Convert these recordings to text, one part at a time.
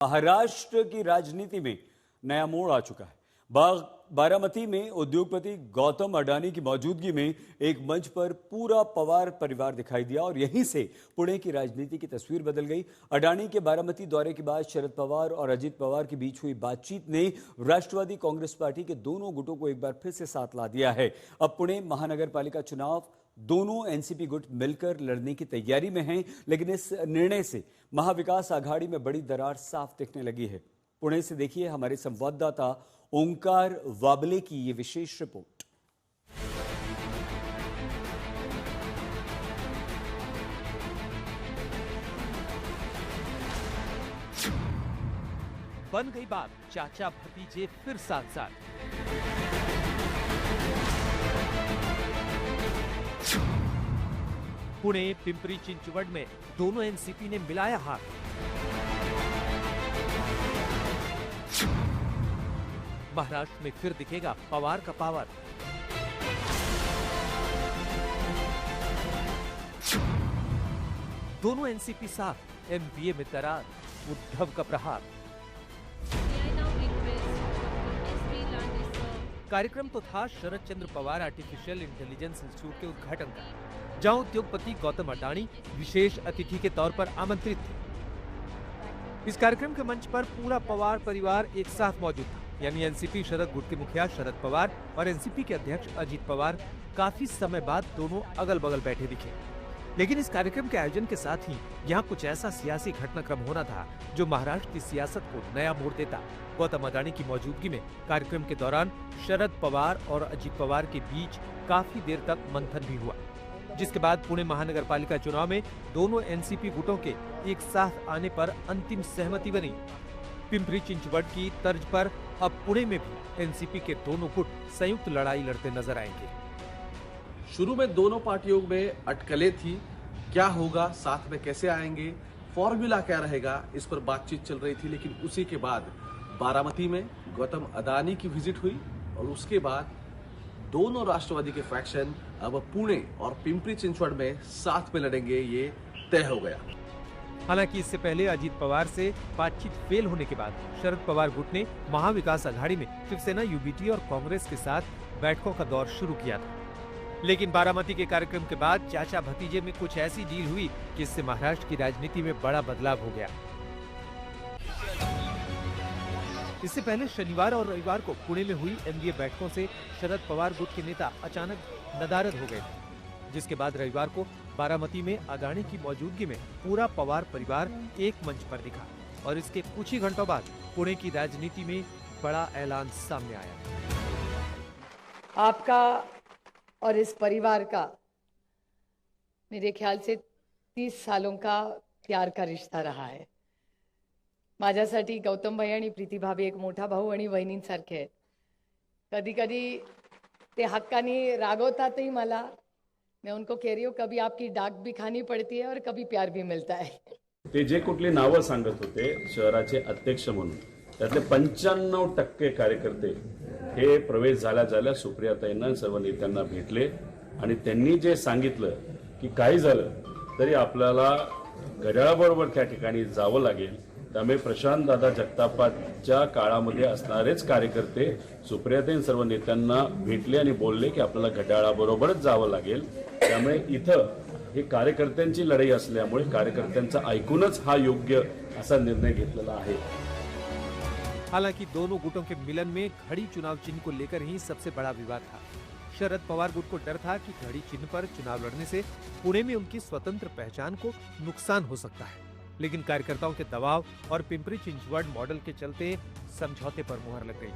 महाराष्ट्र की राजनीति में नया मोड़ आ चुका है। बारामती में उद्योगपति गौतम अडानी की मौजूदगी में एक मंच पर पूरा पवार परिवार दिखाई दिया और यहीं से पुणे की राजनीति की तस्वीर बदल गई। अडानी के बारामती दौरे के बाद शरद पवार और अजित पवार के बीच हुई बातचीत ने राष्ट्रवादी कांग्रेस पार्टी के दोनों गुटों को एक बार फिर से साथ ला दिया है। अब पुणे महानगर पालिका चुनाव दोनों एनसीपी गुट मिलकर लड़ने की तैयारी में हैं, लेकिन इस निर्णय से महाविकास आघाड़ी में बड़ी दरार साफ दिखने लगी है। पुणे से देखिए हमारे संवाददाता ओंकार वाबले की ये विशेष रिपोर्ट। बन गई बात, चाचा भतीजे फिर साथ साथ। पुणे पिंपरी चिंचवड में दोनों एनसीपी ने मिलाया हाथ। महाराष्ट्र में फिर दिखेगा पवार का पावर। दोनों एनसीपी साथ, एमपीए में दरार, उद्धव का प्रहार। कार्यक्रम तो था शरद चंद्र पवार आर्टिफिशियल इंटेलिजेंस इंस्टीट्यूट के उद्घाटन का, जहां उद्योगपति गौतम अडानी विशेष अतिथि के तौर पर आमंत्रित थे। इस कार्यक्रम के मंच पर पूरा पवार परिवार एक साथ मौजूद था, यानी एनसीपी शरद गुट के मुखिया शरद पवार और एनसीपी के अध्यक्ष अजित पवार काफी समय बाद दोनों अगल बगल बैठे दिखे। लेकिन इस कार्यक्रम के आयोजन के साथ ही यहाँ कुछ ऐसा सियासी घटनाक्रम होना था जो महाराष्ट्र की सियासत को नया मोड़ देता। गौतम अडानी की मौजूदगी में कार्यक्रम के दौरान शरद पवार और अजित पवार के बीच काफी देर तक मंथन भी हुआ, जिसके बाद पुणे महानगर पालिका चुनाव में दोनों एनसीपी गुटों के एक साथ आने पर अंतिम सहमति बनी। पिंपरी चिंचवड की तर्ज पर अब पुणे में भी एनसीपी के दोनों गुट संयुक्त लड़ाई लड़ते नजर आएंगे। शुरू में दोनों पार्टियों में अटकलें थी, क्या होगा, साथ में कैसे आएंगे, फॉर्मूला क्या रहेगा, इस पर बातचीत चल रही थी। लेकिन उसी के बाद बारामती में गौतम अडानी की विजिट हुई और उसके बाद दोनों राष्ट्रवादी के फैक्शन अब पुणे और पिंपरी चिंचवड में साथ में लड़ेंगे, ये तय हो गया। हालांकि इससे पहले अजित पवार से बातचीत फेल होने के बाद शरद पवार गुट ने महाविकास आघाड़ी में शिवसेना, यूबीटी और कांग्रेस के साथ बैठकों का दौर शुरू किया था। लेकिन बारामती के कार्यक्रम के बाद चाचा भतीजे में कुछ ऐसी डील हुई जिससे महाराष्ट्र की राजनीति में बड़ा बदलाव हो गया। इससे पहले शनिवार और रविवार को पुणे में हुई एनडीए बैठकों से शरद पवार गुट के नेता अचानक नदारद हो गए थे, जिसके बाद रविवार को बारामती में अडानी की मौजूदगी में पूरा पवार परिवार एक मंच पर दिखा और इसके कुछ ही घंटों बाद पुणे की राजनीति में बड़ा ऐलान सामने आया। आपका और इस परिवार का मेरे ख्याल से 30 सालों का प्यार का रिश्ता रहा है। माझ्यासाठी गौतम भाई आणि प्रीती भाभी एक मोठा भाऊ आणि बहिणींसारखे आहेत। कधी कधी ते हक्कानी रागवतातही मला। मैं उनको कह रही हूँ कभी आपकी डाक भी खानी पड़ती है और कभी प्यार भी मिलता है। ते जे कुठली नावं सांगत होते शहराचे अध्यक्ष म्हणून, त्यातले 95% कार्यकर्ते हे प्रवेश झाल्या सुप्रियाताईंना सर्व नेत्यांना भेटले आणि त्यांनी जे सांगितलं की काही झालं तरी आपल्याला घड्याळाबरोबर त्या ठिकाणी जावं लागेल, त्यामुळे प्रशांत दादा जगतापाच्या काळामध्ये असणारेच कार्यकर्ते सुप्रियाताईं सर्व नेत्यांना भेटले आणि बोलले की आपल्याला घड्याळाबरोबरच जावं लागेल। त्यामुळे इथं हे कार्यकर्त्यांची लढाई असल्यामुळे कार्यकर्त्यांचं ऐकूनच हा योग्य असा निर्णय घेतलेला आहे। हालांकि दोनों गुटों के मिलन में घड़ी चुनाव चिन्ह को लेकर ही सबसे बड़ा विवाद था। शरद पवार गुट को डर था कि घड़ी चिन्ह पर चुनाव लड़ने से पुणे में उनकी स्वतंत्र पहचान को नुकसान हो सकता है, लेकिन कार्यकर्ताओं के दबाव और पिंपरी चिंचवड मॉडल के चलते समझौते पर मुहर लग गई।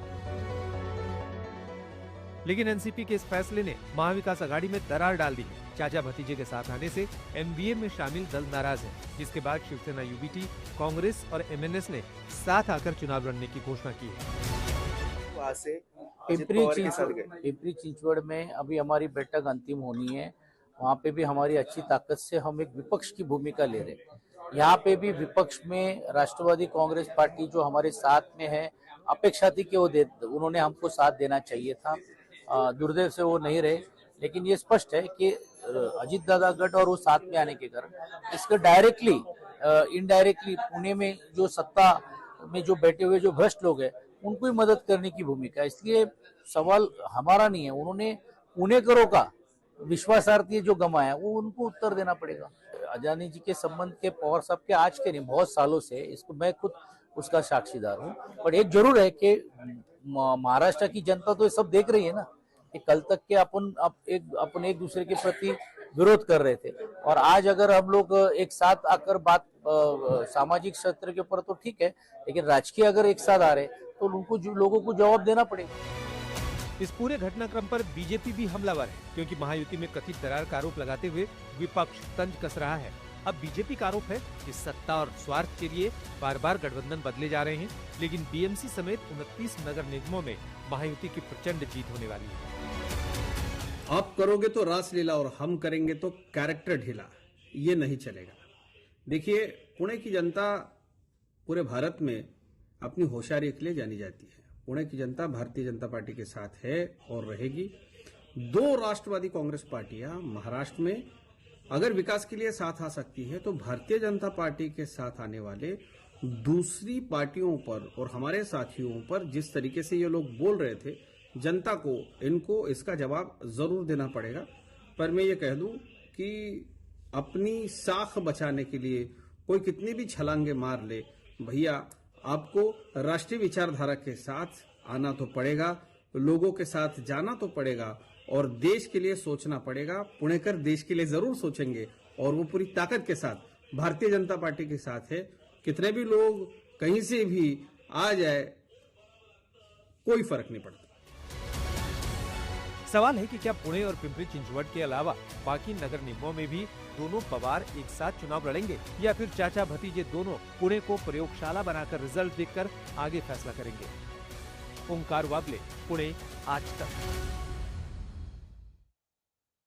लेकिन एनसीपी के इस फैसले ने महाविकास आघाड़ी में दरार डाल दी। चाचा भतीजे के साथ आने से एमबीए में शामिल दल नाराज है, जिसके बाद शिवसेना, यूबीटी, कांग्रेस और एमएनएस ने साथ आकर चुनाव लड़ने की घोषणा की है। पिंपरी चिंचवड में अभी हमारी बैठक अंतिम होनी है। वहाँ पे भी हमारी अच्छी ताकत से हम एक विपक्ष की भूमिका ले रहे हैं। यहाँ पे भी विपक्ष में राष्ट्रवादी कांग्रेस पार्टी जो हमारे साथ में है, अपेक्षा थी कि उन्होंने हमको साथ देना चाहिए था। दुर्दैव से वो नहीं रहे, लेकिन ये स्पष्ट है कि अजित दादा गट और वो साथ में आने के कारण इसका डायरेक्टली इनडायरेक्टली पुणे में जो सत्ता में जो बैठे हुए जो भ्रष्ट लोग हैं उनको ही मदद करने की भूमिका है। इसलिए सवाल हमारा नहीं है, उन्होंने पुणेकरों का विश्वासार्थी जो गंवाया वो उनको उत्तर देना पड़ेगा। अडानी जी के संबंध के पवार साहब के आज के नहीं, बहुत सालों से, इसको मैं खुद उसका साक्षीदार हूँ। पर एक जरूर है कि महाराष्ट्र की जनता तो ये सब देख रही है ना कि कल तक के अपन एक दूसरे के प्रति विरोध कर रहे थे, और आज अगर हम लोग एक साथ आकर बात सामाजिक क्षेत्र के ऊपर तो ठीक है, लेकिन राजकीय अगर एक साथ आ रहे तो उनको लोगों को जवाब देना पड़ेगा। इस पूरे घटनाक्रम पर बीजेपी भी हमलावर है, क्योंकि महायुति में कथित दरार का आरोप लगाते हुए विपक्ष तंज कस रहा है। अब बीजेपी का आरोप है कि सत्ता और स्वार्थ के लिए बार बार गठबंधन बदले जा रहे हैं, लेकिन बीएमसी समेत 29 नगर निगमों में महायुति की प्रचंड जीत होने वाली है। आप करोगे तो रासलीला और हम करेंगे तो कैरेक्टर ढीला, ये नहीं चलेगा। देखिए, पुणे की जनता पूरे भारत में अपनी होशियारी के लिए जानी जाती है। पुणे की जनता भारतीय जनता पार्टी के साथ है और रहेगी। 2 राष्ट्रवादी कांग्रेस पार्टियां महाराष्ट्र में अगर विकास के लिए साथ आ सकती है तो भारतीय जनता पार्टी के साथ आने वाले दूसरी पार्टियों पर और हमारे साथियों पर जिस तरीके से ये लोग बोल रहे थे, जनता को इनको इसका जवाब जरूर देना पड़ेगा। पर मैं ये कह दूं कि अपनी साख बचाने के लिए कोई कितनी भी छलांगे मार ले, भैया आपको राष्ट्रीय विचारधारा के साथ आना तो पड़ेगा, लोगों के साथ जाना तो पड़ेगा और देश के लिए सोचना पड़ेगा। पुणेकर देश के लिए जरूर सोचेंगे और वो पूरी ताकत के साथ भारतीय जनता पार्टी के साथ है। कितने भी लोग कहीं से भी आ जाए, कोई फर्क नहीं पड़ता। सवाल है कि क्या पुणे और पिंपरी चिंचवड के अलावा बाकी नगर निगमों में भी दोनों पवार एक साथ चुनाव लड़ेंगे, या फिर चाचा भतीजे दोनों पुणे को प्रयोगशाला बनाकर रिजल्ट देखकर आगे फैसला करेंगे। ओंकार वाबले, पुणे, आज तक।